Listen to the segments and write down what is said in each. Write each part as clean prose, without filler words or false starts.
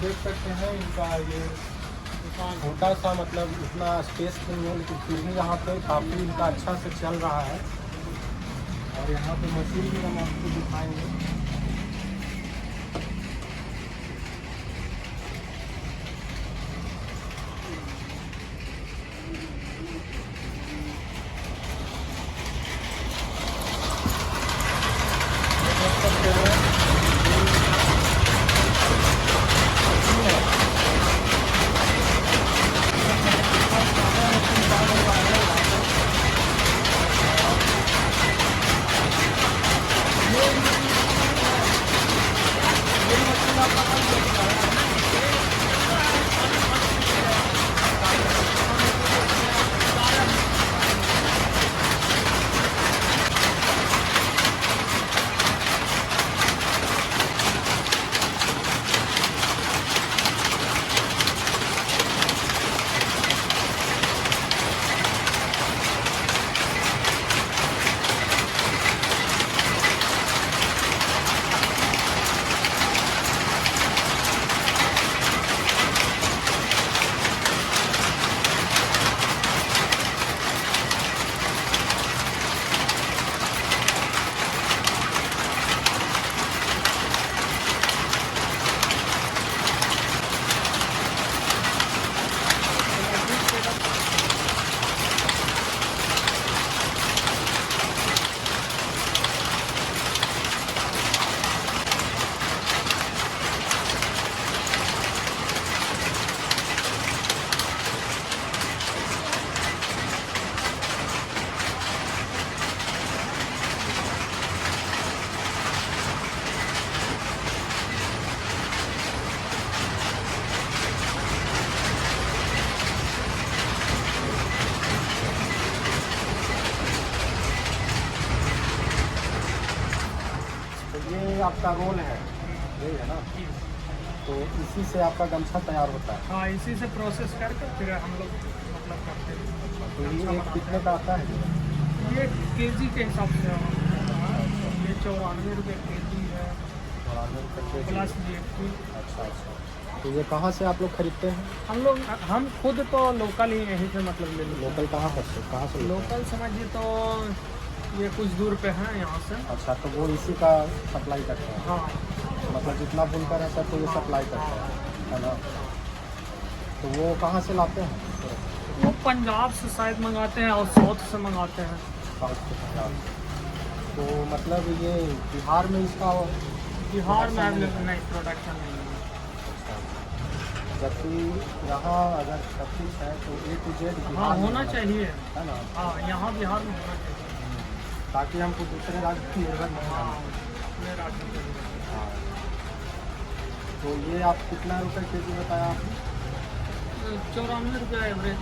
देख सकते हैं इनका ये छोटा सा मतलब इतना स्पेस नहीं है, लेकिन फिर भी यहाँ पे काफ़ी इनका अच्छा से चल रहा है। और यहाँ पे मशीन भी हम आपको दिखाएंगे। आपका रोल है ये है ना, तो इसी से आपका गमछा तैयार होता है। हाँ, इसी से प्रोसेस करके फिर हम लोग मतलब करते हैं। तो ये कितने का आता है? ये केजी के हिसाब से ये 94 रुपये केजी है, 94 रुपये प्लस GST। अच्छा अच्छा, तो ये कहाँ से आप लोग खरीदते हैं? हम खुद तो लोकल ही यहीं से मतलब ले लेते हैं। लोकल कहाँ से? लोकल समझिए तो ये कुछ दूर पे है यहाँ से। अच्छा, तो वो इसी का सप्लाई करता है? हाँ, मतलब जितना बुनकर है तो ये सप्लाई करता है ना? तो वो कहाँ से लाते हैं? वो पंजाब से शायद मंगाते हैं और साउथ से मंगाते हैं। साउथ से पंजाब। तो मतलब ये बिहार में इसका बिहार में अवेलेबल नहीं, प्रोडक्शन नहीं है। जबकि यहाँ अगर सब कुछ है तो A to Z हाँ, बिहार में होना चाहिए, है ना, हाँ, यहाँ बिहार में होना चाहिए, ताकि हमको दूसरे राज्य की निर्भर नहीं हाँ, रहना। अपने राज्य में। हाँ, तो ये आप कितना रुपए केजी बताया आपने? 94 रुपये एवरेज।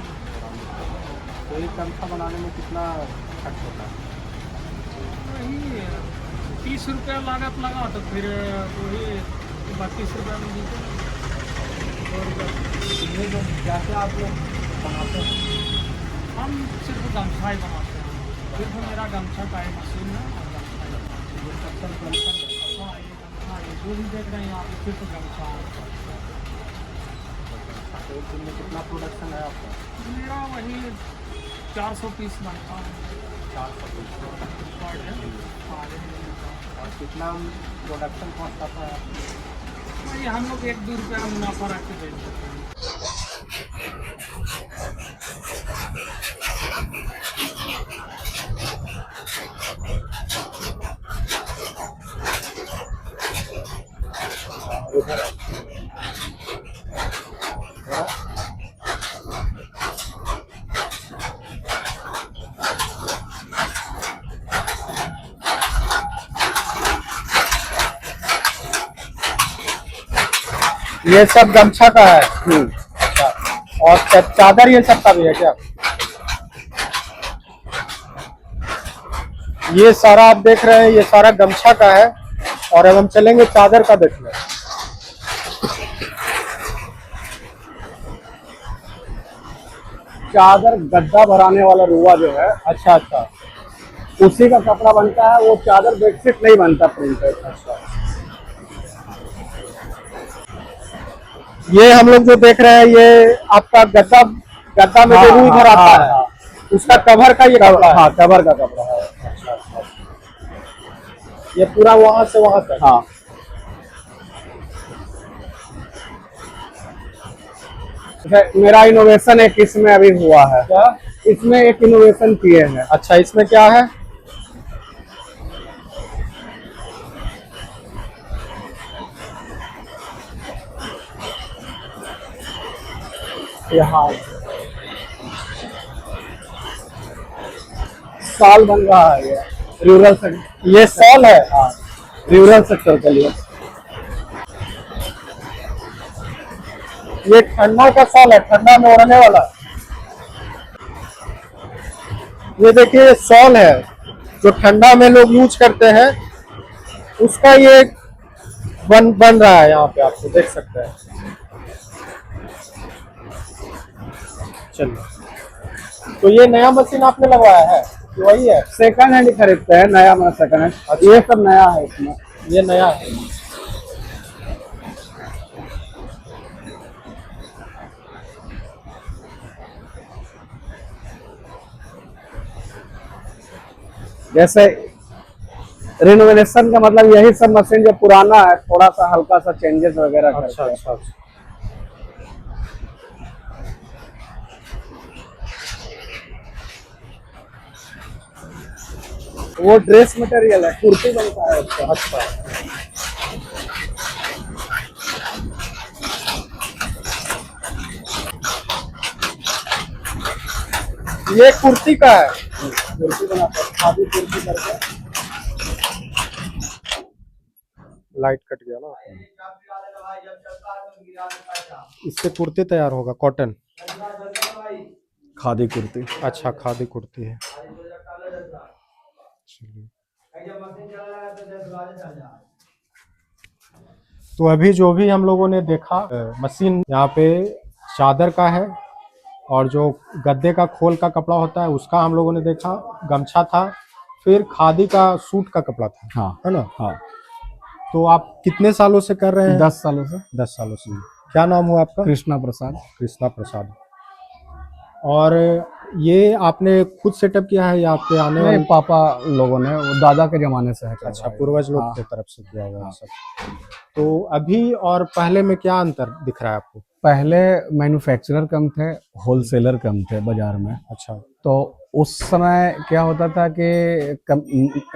तो एक गमछा बनाने में कितना खर्च होता है? वही 30 रुपये लागत लगा तो फिर वही 32 रुपये में दीजिए। ये जो जैसे आप लोग बनाते हैं? हम सिर्फ गमछा ही बनाते हैं, सिर्फ मेरा गमछा का है मशीन है। ये सबसे गमछा है? हाँ, ये गमछा है, जो भी देख रहे हैं आप, सिर्फ गमछा है। तो एक दिन में कितना प्रोडक्शन है आपका? मेरा वही 400 पीस बनता है 400 पीस पर डे। हाँ, और कितना प्रोडक्शन कॉस्ट आता है? वही हम लोग 1-2 रुपया मुनाफा रख के बेच देते हैं। ये सब गमछा का है? अच्छा, और चादर ये सब का भी है क्या? ये सारा आप देख रहे हैं, ये सारा गमछा का है। और अब हम चलेंगे चादर का देखने। चादर गद्दा भराने वाला रुआ जो है, अच्छा अच्छा, उसी का कपड़ा बनता है। वो चादर बेडशीट नहीं बनता प्रिंटेड। अच्छा, ये हम लोग जो देख रहे हैं ये आपका गद्दा गद्दा में जो रूई भर आता है उसका कवर का ये कपड़ा है। हाँ, कवर का कपड़ा है। ये पूरा वहां से वहां तक। हाँ, मेरा इनोवेशन एक इसमें अभी हुआ है। क्या? इसमें एक इनोवेशन किए हैं। अच्छा, इसमें क्या है? यहाँ साल बन रहा है, ये रूरल सेक्टर, ये सॉल है। हाँ, रूरल सेक्टर के लिए। ये ठंडा का सॉल है, ठंडा में ओढ़ने वाला। ये देखिए सॉल है जो ठंडा में लोग यूज करते हैं, उसका ये बन रहा है। यहाँ पे आप देख सकते हैं। चलिए, तो ये नया मशीन आपने लगवाया है कि वही है? सेकंड हैंड खरीदते हैं, नया मतलब सेकंड हैंड। अच्छा। ये सब नया है इसमें। ये नया है। जैसे रिनोवेशन का मतलब यही सब मशीन जो पुराना है थोड़ा सा हल्का सा चेंजेस वगैरह करते अच्छा हैं। अच्छा अच्छा। वो ड्रेस मटेरियल है, कुर्ती बनता है उसका। अच्छा, ये कुर्ती का है। कुर्ती बनाता है, खादी कुर्ती करके। लाइट कट गया ना, इससे कुर्ती तैयार होगा, कॉटन। खादी कुर्ती। अच्छा, खादी कुर्ती है। चलिए, तो अभी जो भी हम लोगों ने देखा मशीन, यहाँ पे चादर का है और जो गद्दे का खोल का कपड़ा होता है उसका हम लोगों ने देखा, गमछा था, फिर खादी का सूट का कपड़ा था। हाँ, है ना? हाँ। तो आप कितने सालों से कर रहे हैं? 10 सालों से। 10 सालों से। क्या नाम हुआ आपका? कृष्णा प्रसाद। कृष्णा प्रसाद। और ये आपने खुद सेटअप किया है या आपके आने वाले? नहीं, पापा लोगों ने, वो दादा के जमाने से है। अच्छा, पूर्वज लोग हाँ। की तरफ से किया हुआ है सब। तो अभी और पहले में क्या अंतर दिख रहा है आपको? पहले मैन्युफैक्चरर कम थे, होलसेलर कम थे बाजार में। अच्छा। तो उस समय क्या होता था कि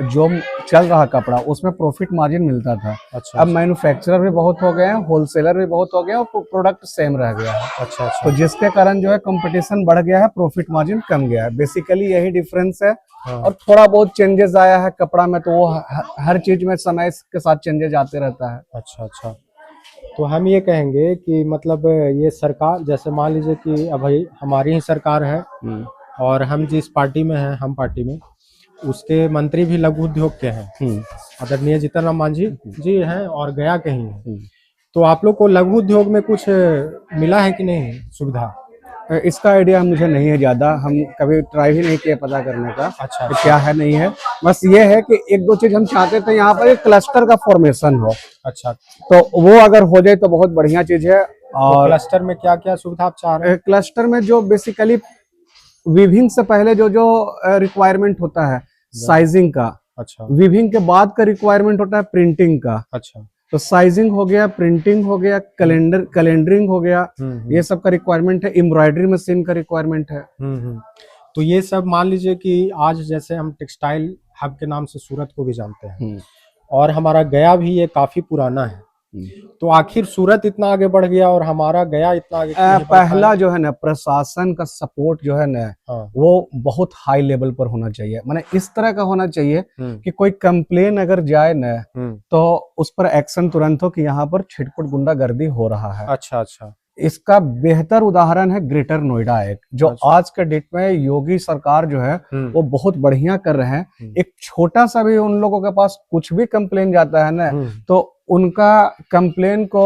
जो चल रहा कपड़ा उसमें प्रॉफिट मार्जिन मिलता था। अच्छा। अब मैन्युफैक्चरर भी बहुत हो गए हैं, होलसेलर भी बहुत हो गए हैं और प्रोडक्ट सेम रह गया है। अच्छा अच्छा। तो जिसके कारण जो है कंपटीशन बढ़ गया है, प्रॉफिट मार्जिन कम गया है। बेसिकली यही डिफरेंस है। हाँ। और थोड़ा बहुत चेंजेस आया है कपड़ा में, तो वो हर चीज में समय के साथ चेंजेस आते रहता है। अच्छा अच्छा। तो हम ये कहेंगे कि मतलब ये सरकार, जैसे मान लीजिए कि अभी हमारी ही सरकार है और हम जिस पार्टी में हैं, हम पार्टी में, उसके मंत्री भी लघु उद्योग के हैं, आदरणीय जीतन राम मांझी जी हैं और गया के ही हैं। तो आप लोग को लघु उद्योग में कुछ मिला है कि नहीं सुविधा? इसका आइडिया मुझे नहीं है ज्यादा, हम कभी ट्राई भी नहीं किया पता करने का। अच्छा। कि क्या है नहीं है। बस ये है कि एक दो चीज हम चाहते थे, यहाँ पर एक क्लस्टर का फॉर्मेशन हो। अच्छा, तो वो अगर हो जाए तो बहुत बढ़िया चीज है। और क्लस्टर में क्या क्या सुविधा आप चाह रहे हैं? क्लस्टर में जो बेसिकली वीविंग से पहले जो जो रिक्वायरमेंट होता है साइजिंग का, अच्छा। वीविंग के बाद का रिक्वायरमेंट होता है प्रिंटिंग का। अच्छा। तो साइजिंग हो गया, प्रिंटिंग हो गया, कैलेंडरिंग हो गया, ये सब का रिक्वायरमेंट है। एम्ब्रॉयडरी मशीन का रिक्वायरमेंट है। तो ये सब मान लीजिए कि आज जैसे हम टेक्सटाइल हब के नाम से सूरत को भी जानते हैं और हमारा गया भी ये काफी पुराना है, तो आखिर सूरत इतना आगे बढ़ गया और हमारा गया इतना आगे क्यों नहीं बढ़ पाया? पहला जो है ना, प्रशासन का सपोर्ट जो है ना, वो बहुत हाई लेवल पर होना चाहिए। माने इस तरह का होना चाहिए कि कोई कंप्लेन अगर जाए ना तो उस पर एक्शन तुरंत हो कि यहाँ पर छिटपुट गुंडागर्दी हो रहा है। अच्छा अच्छा। इसका बेहतर उदाहरण है ग्रेटर नोएडा एक, जो आज के डेट में योगी सरकार जो है वो बहुत बढ़िया कर रहे हैं। एक छोटा सा भी उन लोगों के पास कुछ भी कंप्लेन जाता है ना, तो उनका कंप्लेन को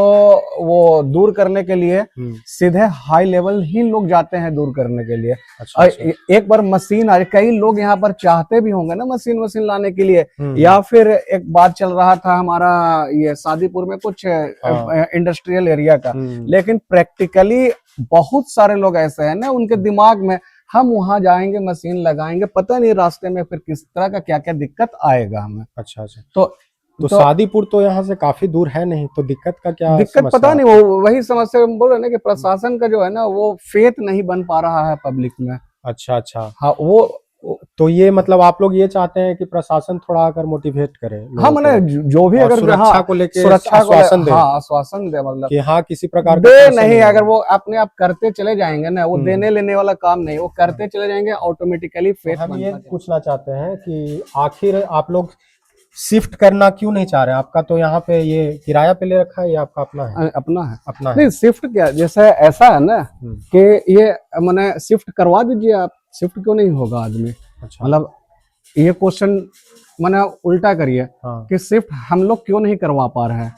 वो दूर करने के लिए सीधे हाई लेवल ही लोग जाते हैं दूर करने के लिए। अच्छा, और अच्छा। एक बार मशीन आ, कई लोग यहाँ पर चाहते भी होंगे ना मशीन लाने के लिए। या फिर एक बात चल रहा था हमारा ये शादीपुर में कुछ इंडस्ट्रियल एरिया का, लेकिन प्रैक्टिकली बहुत सारे लोग ऐसे हैं ना, उनके दिमाग में हम वहां जाएंगे मशीन लगाएंगे, पता नहीं रास्ते में फिर किस तरह का क्या क्या दिक्कत आएगा हमें। अच्छा अच्छा। तो शादीपुर तो यहाँ से काफी दूर है नहीं, तो दिक्कत का क्या दिक्कत पता नहीं, वो वही समस्या बोल रहे ना कि प्रशासन का जो है ना वो फेथ नहीं बन पा रहा है पब्लिक में। अच्छा अच्छा। हाँ वो तो ये मतलब आप लोग ये चाहते हैं कि प्रशासन थोड़ा अगर मोटिवेट करे। हाँ मैंने जो भी अगर सुरक्षा को लेके आश्वासन दे, हाँ आश्वासन दे, मतलब कि हाँ किसी प्रकार दे नहीं, अगर वो अपने आप करते चले जाएंगे ना, वो देने लेने वाला काम नहीं, वो करते चले जाएंगे ऑटोमेटिकली फेथ। हम ये पूछना चाहते हैं कि आखिर आप लोग शिफ्ट करना क्यों नहीं चाह रहे? आपका तो यहाँ पे ये किराया पे ले रखा है या आपका अपना है? अपना है। अपना है। नहीं शिफ्ट क्या, जैसे ऐसा है ना कि ये मैंने शिफ्ट करवा दीजिए आप, शिफ्ट क्यों नहीं होगा आदमी? अच्छा। मतलब ये क्वेश्चन मैंने उल्टा करिए कि शिफ्ट हम लोग क्यों नहीं करवा पा रहे हैं।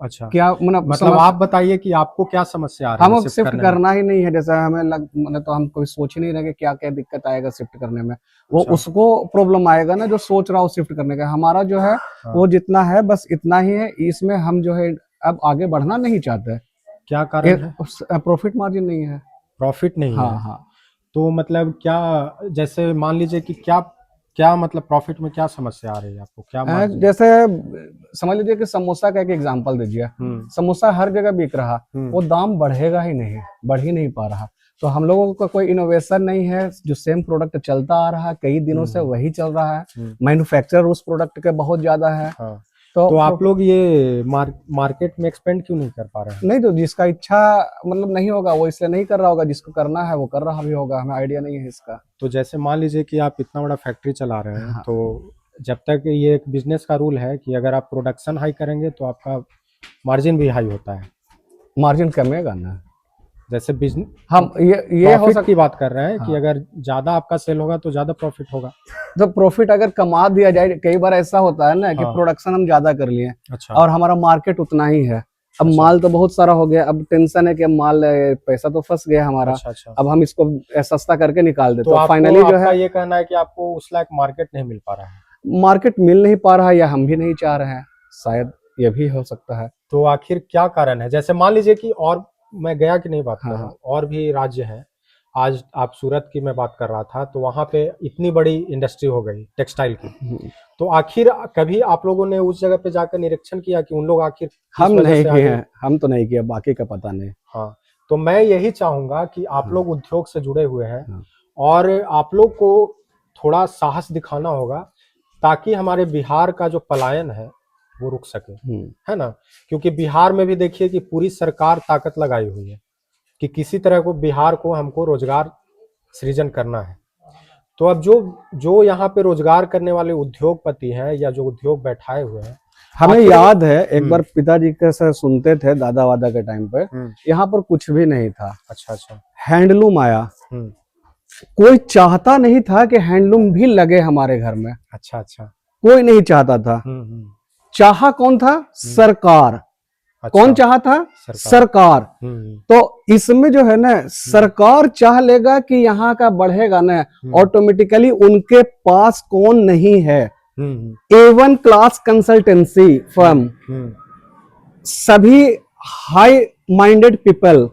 अच्छा, क्या मतलब आप बताइए कि आपको क्या समस्या आ रही है? हम शिफ्ट करना ही नहीं है, जैसे हमें मैंने तो हम कोई सोच ही नहीं रहे कि क्या क्या दिक्कत आएगा शिफ्ट करने में। वो अच्छा। उसको प्रॉब्लम आएगा ना जो सोच रहा हो शिफ्ट करने का। हमारा जो है वो जितना है बस इतना ही है, इसमें हम जो है अब आगे बढ़ना नहीं चाहते। क्या कारण है? प्रॉफिट मार्जिन नहीं है। प्रॉफिट नहीं हाँ है? हाँ। तो मतलब क्या, जैसे मान लीजिए कि क्या मतलब प्रॉफिट में क्या समस्या आ रही है आपको? क्या जैसे समझ लीजिए कि समोसा का एक एग्जांपल दीजिए। समोसा हर जगह बिक रहा, वो दाम बढ़ेगा ही नहीं, बढ़ ही नहीं पा रहा। तो हम लोगों का कोई इनोवेशन नहीं है, जो सेम प्रोडक्ट चलता आ रहा है कई दिनों से वही चल रहा है। मैन्युफैक्चरर उस प्रोडक्ट के बहुत ज्यादा है। तो आप लोग ये मार्केट में एक्सपेंड क्यों नहीं कर पा रहे हैं? नहीं, तो जिसका इच्छा मतलब नहीं होगा वो इसलिए नहीं कर रहा होगा, जिसको करना है वो कर रहा भी होगा, हमें आइडिया नहीं है इसका। तो जैसे मान लीजिए कि आप इतना बड़ा फैक्ट्री चला रहे हैं, तो जब तक ये एक बिजनेस का रूल है कि अगर आप प्रोडक्शन हाई करेंगे तो आपका मार्जिन भी हाई होता है। मार्जिन कमेगा ना, जैसे बिजनेस हम ये हो सकती की बात कर रहे हैं कि अगर ज्यादा आपका सेल होगा तो ज्यादा प्रॉफिट होगा। तो प्रॉफिट अगर कमा दिया जाए, कई बार ऐसा होता है ना कि प्रोडक्शन हम ज्यादा कर लिए और हमारा मार्केट उतना ही है, अब माल तो बहुत सारा हो गया, अब टेंशन है कि माल पैसा तो फंस गया हमारा। अब हम इसको सस्ता करके निकाल देते, तो फाइनली जो है ये कहना है कि आपको उस लायक मार्केट नहीं मिल पा रहा है। मार्केट मिल नहीं पा रहा है या हम भी नहीं चाह रहे हैं, शायद ये भी हो सकता है। तो आखिर क्या कारण है? जैसे मान लीजिए कि, और मैं गया कि नहीं बात कर रहा हूँ, और भी राज्य है, आज आप सूरत की मैं बात कर रहा था, तो वहां पे इतनी बड़ी इंडस्ट्री हो गई टेक्सटाइल की, तो आखिर कभी आप लोगों ने उस जगह पे जाकर निरीक्षण किया कि उन लोग आखिर हम नहीं किए हैं? हम तो नहीं किया, बाकी का पता नहीं। हाँ, तो मैं यही चाहूंगा कि आप लोग उद्योग से जुड़े हुए हैं और आप लोग को थोड़ा साहस दिखाना होगा ताकि हमारे बिहार का जो पलायन है वो रुक सके, है ना? क्योंकि बिहार में भी देखिए कि पूरी सरकार ताकत लगाई हुई है कि किसी तरह को बिहार को हमको रोजगार सृजन करना है। तो अब जो यहाँ पे रोजगार करने वाले उद्योगपति हैं या जो उद्योग बैठाए हुए हैं, हमें याद है एक बार पिताजी के से सुनते थे दादा वादा के टाइम पे, यहाँ पर कुछ भी नहीं था। अच्छा अच्छा। हैंडलूम आया, कोई चाहता नहीं था कि हैंडलूम भी लगे हमारे घर में। अच्छा अच्छा। कोई नहीं चाहता था। चाहा कौन था? सरकार। अच्छा। कौन चाहा था? सरकार। तो इसमें जो है ना, सरकार चाह लेगा कि यहाँ का बढ़ेगा ना, ऑटोमेटिकली उनके पास कौन नहीं है? A1 क्लास कंसल्टेंसी फर्म, सभी हाई माइंडेड पीपल,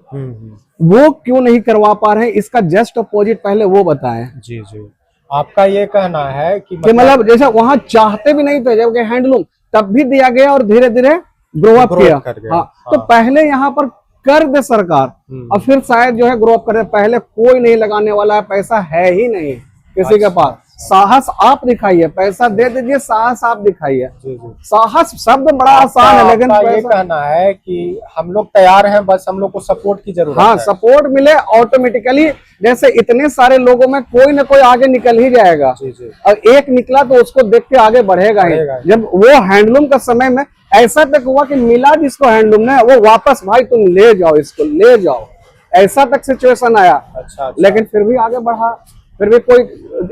वो क्यों नहीं करवा पा रहे हैं? इसका जस्ट अपोजिट पहले वो बताएं। जी जी, आपका ये कहना है कि मतलब जैसे वहां चाहते भी नहीं थे, जबकि हैंडलूम तब भी दिया गया और धीरे धीरे ग्रो अप किया। हाँ, तो पहले यहाँ पर कर दे सरकार और फिर शायद जो है ग्रो अप करे। पहले कोई नहीं लगाने वाला है, पैसा है ही नहीं किसी के पास। साहस आप दिखाइए, पैसा दे दीजिए, साहस आप दिखाइए। साहस शब्द बड़ा आसान है, लेकिन ये कहना है कि हम लोग तैयार हैं, बस हम लोग को सपोर्ट की जरूरत है। हाँ, सपोर्ट मिले ऑटोमेटिकली। जैसे इतने सारे लोगों में कोई ना कोई आगे निकल ही जाएगा। और एक निकला तो उसको देख के आगे बढ़ेगा ही। जब वो हैंडलूम का समय में ऐसा तक हुआ कि मिला जिसको हैंडलूम ने, वो वापस भाई तुम ले जाओ, इसको ले जाओ, ऐसा तक सिचुएशन आया। अच्छा। लेकिन फिर भी आगे बढ़ा। फिर भी कोई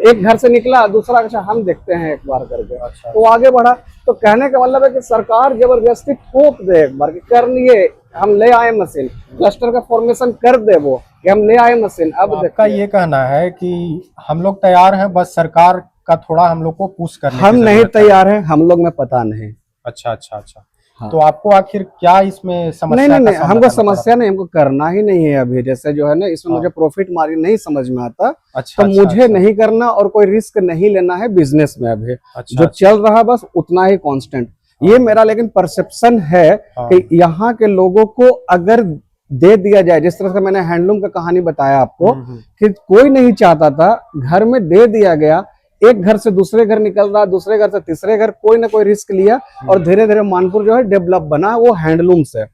एक घर से निकला, दूसरा अच्छा हम देखते हैं एक बार करके, अच्छा। तो आगे बढ़ा। तो कहने का मतलब है कि सरकार जबरदस्ती थोप दे एक बार कि कर लिए, हम ले आए मशीन, क्लस्टर का फॉर्मेशन कर दे वो कि हम ले आए मशीन। अब आपका ये कहना है कि हम लोग तैयार हैं, बस सरकार का थोड़ा हम लोग को पुश करने हम की नहीं जरूरत है। तैयार हैं, हम लोग में पता नहीं। अच्छा अच्छा अच्छा। हाँ। तो आपको आखिर क्या इसमें समस्या नहीं नहीं का नहीं, सामना हमको करना पड़ समस्या नहीं, हमको करना ही नहीं है अभी। जैसे जो है ना, इसमें हाँ। मुझे प्रॉफिट मार्जिन नहीं समझ में आता, अच्छा, तो अच्छा, मुझे अच्छा। नहीं करना और कोई रिस्क नहीं लेना है बिजनेस में अभी। अच्छा, जो अच्छा। चल रहा है बस उतना ही कांस्टेंट। ये मेरा लेकिन परसेप्शन है हाँ। कि यहाँ के लोगों को अगर दे दिया जाए, जिस तरह से मैंने हैंडलूम का कहानी बताया आपको, कि कोई नहीं चाहता था, घर में दे दिया गया, एक घर से दूसरे घर निकल रहा, दूसरे घर से तीसरे घर, कोई ना कोई रिस्क लिया और धीरे धीरे मानपुर जो है डेवलप बना वो हैंडलूम से।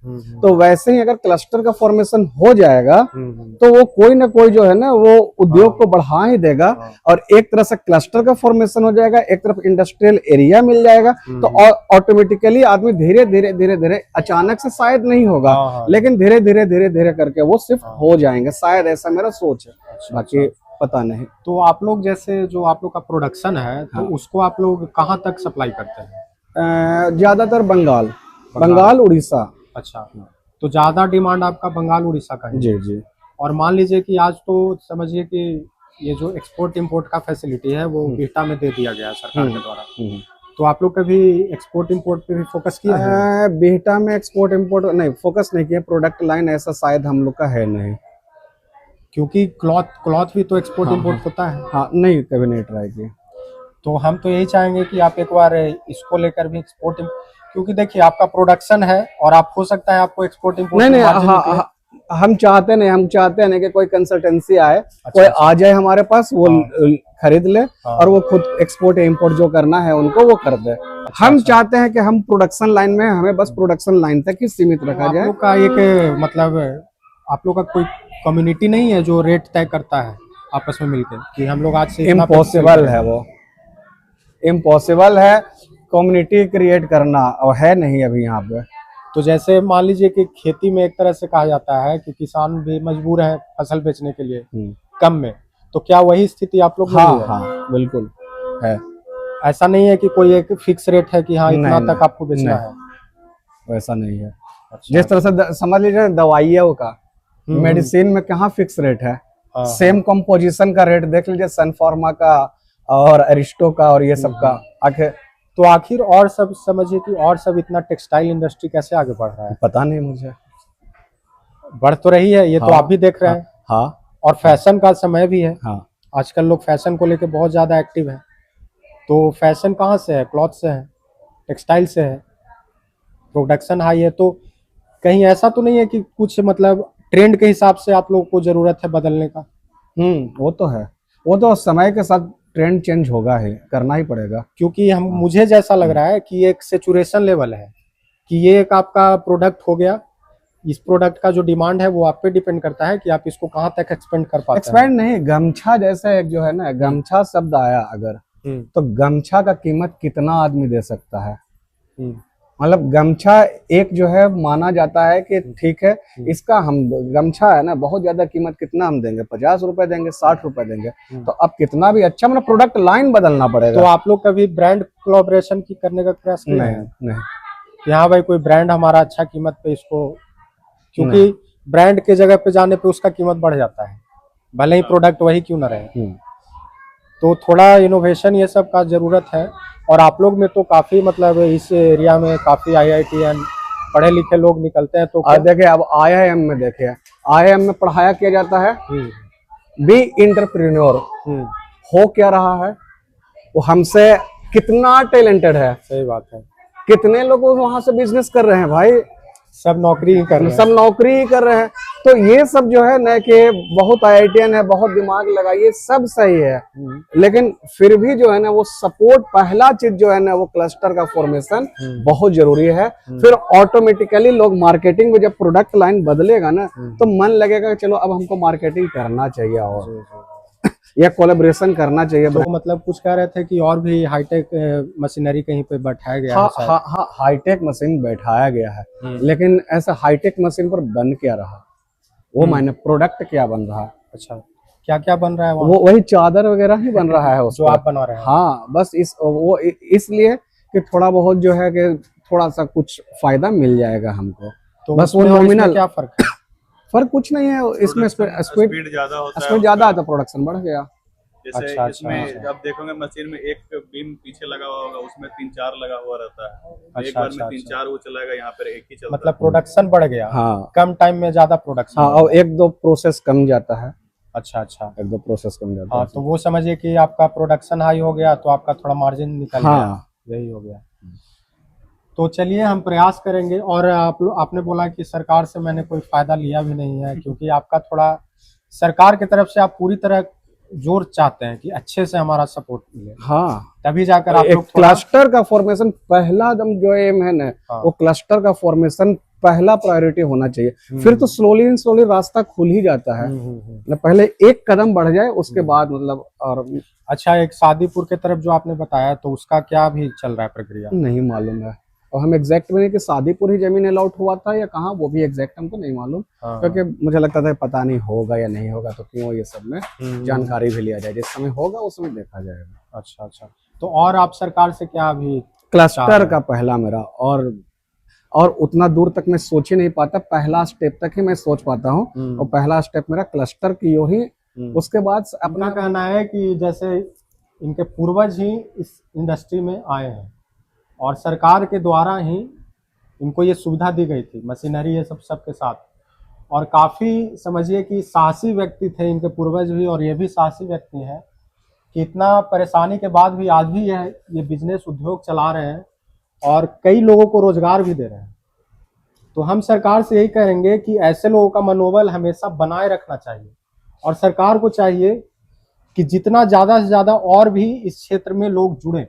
तो वैसे ही अगर क्लस्टर का फॉर्मेशन हो जाएगा तो वो कोई ना कोई जो है ना वो उद्योग को बढ़ा ही देगा। और एक तरह से क्लस्टर का फॉर्मेशन हो जाएगा, एक तरफ इंडस्ट्रियल एरिया मिल जाएगा, तो ऑटोमेटिकली आदमी धीरे धीरे धीरे धीरे, अचानक से शायद नहीं होगा, लेकिन धीरे धीरे धीरे धीरे करके वो शिफ्ट हो जाएंगे, शायद ऐसा मेरा सोच है, बाकी पता नहीं। तो आप लोग जैसे जो आप लोग का प्रोडक्शन है, तो उसको आप लोग कहाँ तक सप्लाई करते हैं? ज्यादातर बंगाल उड़ीसा। अच्छा। तो ज्यादा डिमांड आपका बंगाल उड़ीसा का है? जी जी। और मान लीजिए कि आज तो समझिए कि ये जो एक्सपोर्ट इंपोर्ट का फैसिलिटी है वो बिहटा में दे दिया गया है सरकार के द्वारा, तो आप लोग कभी एक्सपोर्ट इंपोर्ट पे भी फोकस किए हैं? बिहटा में एक्सपोर्ट इंपोर्ट नहीं, फोकस नहीं किया। प्रोडक्ट लाइन ऐसा शायद हम लोग का है नहीं, क्योंकि क्लॉथ भी तो एक्सपोर्ट इंपोर्ट होता है। हाँ नहीं, कभी नहीं ट्राई किया। तो हम तो यही चाहेंगे कि आप एक बार इसको लेकर भी एक्सपोर्ट, क्योंकि देखिए आपका प्रोडक्शन है और आप हो सकता है आपको एक्सपोर्ट इंपोर्ट नहीं नहीं, हम चाहते नहीं कि कोई कंसल्टेंसी आए, कोई अच्छा। आ जाए हमारे पास, वो खरीद ले और वो खुद एक्सपोर्ट इंपोर्ट जो करना है उनको वो कर दे। हम चाहते हैं कि हम प्रोडक्शन लाइन में, हमें बस प्रोडक्शन लाइन तक ही सीमित रखा जाए। आप लोग का एक मतलब आप लोग का कोई कम्युनिटी नहीं है जो रेट तय करता है आपस में मिलकर कि हम लोग आज से इम्पॉसिबल है, वो इम्पॉसिबल है कम्युनिटी क्रिएट करना, और है नहीं अभी यहाँ पे। तो जैसे मान लीजिए कि खेती में एक तरह से कहा जाता है कि किसान भी मजबूर है फसल बेचने के लिए कम में, तो क्या वही स्थिति आप लोग? हाँ बिल्कुल है। ऐसा नहीं है कि कोई एक फिक्स रेट है कि हाँ इतना तक आपको बेचना है? वैसा नहीं है। अच्छा। जिस तरह से समझ लीजिए दवाइयों का, मेडिसिन में कहाँ फिक्स रेट है? सेम कंपोजिशन का रेट देख लीजिए, सन फार्मा का और अरिस्टो का और ये सब का। आखिर और सब समझिए कि और सब इतना टेक्सटाइल इंडस्ट्री कैसे आगे बढ़ रहा है? पता नहीं मुझे। बढ़ तो रही है, ये तो आप भी देख रहे हैं। हाँ। और फैशन का समय भी है। हाँ। आजकल लोग फैशन को लेकर बहुत ज्यादा एक्टिव है। तो फैशन कहाँ से है? क्लॉथ से है, टेक्सटाइल से है, प्रोडक्शन हाई है। तो कहीं ऐसा तो नहीं है कि कुछ मतलब ट्रेंड के हिसाब से आप लोगों को जरूरत है बदलने का? वो तो है, वो तो समय के साथ ट्रेंड चेंज होगा ही, करना ही पड़ेगा। क्योंकि मुझे जैसा लग रहा है कि एक सेचुरेशन लेवल है कि ये एक आपका प्रोडक्ट हो गया, इस प्रोडक्ट का जो डिमांड है वो आप पे डिपेंड करता है कि आप इसको कहाँ तक एक्सपेंड कर पाते हैं। एक्सपेंड नहीं, गमछा जैसे एक जो है ना, गमछा शब्द आया अगर, तो गमछा का कीमत कितना आदमी दे सकता है? मतलब गमछा एक जो है माना जाता है कि ठीक है, इसका हम गमछा है ना, बहुत ज्यादा कीमत कितना हम देंगे? 50 रुपए देंगे, 60 रुपए देंगे। तो अब कितना भी अच्छा, मतलब प्रोडक्ट लाइन बदलना पड़ेगा। तो आप लोग कभी ब्रांड कोलैबोरेशन की करने का प्रयास किया है? नहीं। कि हाँ भाई कोई ब्रांड हमारा अच्छा कीमत पे इसको, क्योंकि ब्रांड के जगह पे जाने पे उसका कीमत बढ़ जाता है, भले ही प्रोडक्ट वही क्यों ना रहे। तो थोड़ा इनोवेशन ये सब का जरूरत है। और आप लोग में तो काफी मतलब इस एरिया में काफी IITian पढ़े लिखे लोग निकलते हैं। तो देखिए अब IIM में देखिए, IIM में पढ़ाया किया जाता है बी इंटरप्रेन्योर। हो क्या रहा है, वो हमसे कितना टैलेंटेड है। सही बात है। कितने लोग वहां से बिजनेस कर रहे हैं भाई, सब नौकरी ही कर रहे हैं, सब नौकरी ही कर रहे हैं। तो ये सब जो है ना कि बहुत IITian है, बहुत दिमाग लगाइए, सब सही है, लेकिन फिर भी जो है ना वो सपोर्ट, पहला चीज जो है ना वो क्लस्टर का फॉर्मेशन बहुत जरूरी है। फिर ऑटोमेटिकली लोग मार्केटिंग में जब प्रोडक्ट लाइन बदलेगा ना तो मन लगेगा कि चलो अब हमको मार्केटिंग करना चाहिए और या कोलैबोरेशन करना चाहिए। तो मतलब कुछ कह रहे थे कि और भी हाईटेक मशीनरी कहीं पे बैठाया गया है? हाँ, हाईटेक मशीन बैठाया गया है, लेकिन ऐसा हाईटेक मशीन पर बन क्या रहा वो, मायने प्रोडक्ट क्या बन रहा? अच्छा। क्या क्या बन रहा है वहाँ वो वही चादर वगैरह ही बन रहा है उस जो पर। आप बना रहे हैं? हाँ, बस इसलिए कि थोड़ा बहुत जो है कि थोड़ा सा कुछ फायदा मिल जाएगा हमको, तो बस वो उसमें और इसमें नॉमिनल। क्या फर्क है? फर्क कुछ नहीं है, इसमें स्पीड ज्यादा होता है स्पीड ज्यादा उसका। आता, प्रोडक्शन बढ़ गया। जैसे अच्छा, इसमें अच्छा। आप देखोगे मशीन में एक बीम पीछे लगा हुआ होगा, उसमें 3-4 लगा हुआ रहता है। एक अच्छा, बार अच्छा, में 3-4 वो चलाएगा, यहाँ पर एक ही चलता मतलब प्रोडक्शन बढ़ गया, हाँ कम टाइम में ज्यादा प्रोडक्शन हाँ, बढ़ और गया। एक दो प्रोसेस कम जाता है, अच्छा अच्छा। एक दो प्रोसेस कम जाता हाँ है। तो वो समझिए कि आपका प्रोडक्शन हाई हो गया तो आपका थोड़ा मार्जिन निकल गया, हाँ, यही हो गया। तो चलिए हम प्रयास करेंगे। और आपने बोला कि सरकार से मैंने कोई फायदा लिया भी नहीं है, क्योंकि आपका थोड़ा सरकार की तरफ से आप पूरी तरह जोर चाहते हैं कि अच्छे से हमारा सपोर्ट मिले, हाँ, तभी जाकर आप एक लोग थोड़ा। क्लस्टर का फॉर्मेशन पहला एकदम जो एम है ना, हाँ। वो क्लस्टर का फॉर्मेशन पहला प्रायोरिटी होना चाहिए। फिर तो स्लोली रास्ता खुल ही जाता है। मतलब पहले एक कदम बढ़ जाए, उसके बाद मतलब और अच्छा, एक शादीपुर के तरफ जो आपने बताया तो उसका क्या भी चल रहा है प्रक्रिया? नहीं मालूम है, और हम एग्जैक्ट में नहीं कि शादीपुर ही जमीन अलॉट हुआ था या कहाँ, वो भी एग्जैक्ट हमको नहीं मालूम। हाँ। क्योंकि मुझे लगता था पता नहीं होगा या नहीं होगा, तो क्यों ये सब में जानकारी भी लिया जाए, जिस समय होगा उस समय देखा जाएगा। अच्छा अच्छा। तो और आप सरकार से क्या अभी क्लस्टर का पहला मेरा, और उतना दूर तक मैं सोच ही नहीं पाता, पहला स्टेप तक ही मैं सोच पाता हूँ, और पहला स्टेप मेरा क्लस्टर की हो ही। उसके बाद अपना कहना है कि जैसे इनके पूर्वज ही इस इंडस्ट्री में आए हैं और सरकार के द्वारा ही इनको ये सुविधा दी गई थी, मशीनरी ये सब सबके साथ, और काफ़ी समझिए कि साहसी व्यक्ति थे इनके पूर्वज भी, और ये भी साहसी व्यक्ति हैं कि इतना परेशानी के बाद भी आज भी ये बिजनेस उद्योग चला रहे हैं और कई लोगों को रोजगार भी दे रहे हैं। तो हम सरकार से यही कहेंगे कि ऐसे लोगों का मनोबल हमेशा बनाए रखना चाहिए, और सरकार को चाहिए कि जितना ज़्यादा से ज़्यादा और भी इस क्षेत्र में लोग जुड़ें,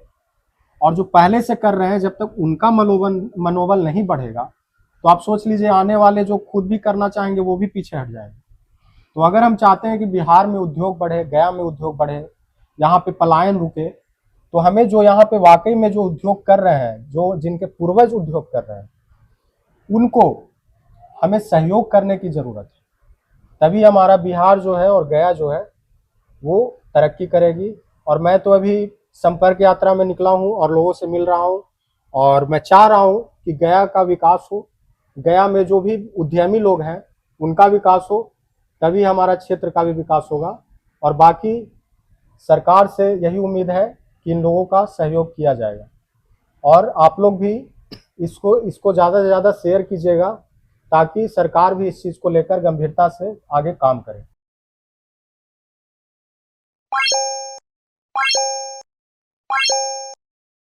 और जो पहले से कर रहे हैं जब तक उनका मनोबल नहीं बढ़ेगा तो आप सोच लीजिए आने वाले जो खुद भी करना चाहेंगे वो भी पीछे हट जाएंगे। तो अगर हम चाहते हैं कि बिहार में उद्योग बढ़े, गया में उद्योग बढ़े, यहाँ पे पलायन रुके, तो हमें जो यहाँ पे वाकई में जो उद्योग कर रहे हैं, जो जिनके पूर्वज उद्योग कर रहे हैं, उनको हमें सहयोग करने की ज़रूरत है। तभी हमारा बिहार जो है और गया जो है वो तरक्की करेगी। और मैं तो अभी संपर्क यात्रा में निकला हूँ और लोगों से मिल रहा हूँ, और मैं चाह रहा हूँ कि गया का विकास हो, गया में जो भी उद्यमी लोग हैं उनका विकास हो, तभी हमारा क्षेत्र का भी विकास होगा। और बाकी सरकार से यही उम्मीद है कि इन लोगों का सहयोग किया जाएगा, और आप लोग भी इसको ज़्यादा से ज़्यादा शेयर कीजिएगा, ताकि सरकार भी इस चीज़ को लेकर गंभीरता से आगे काम करे।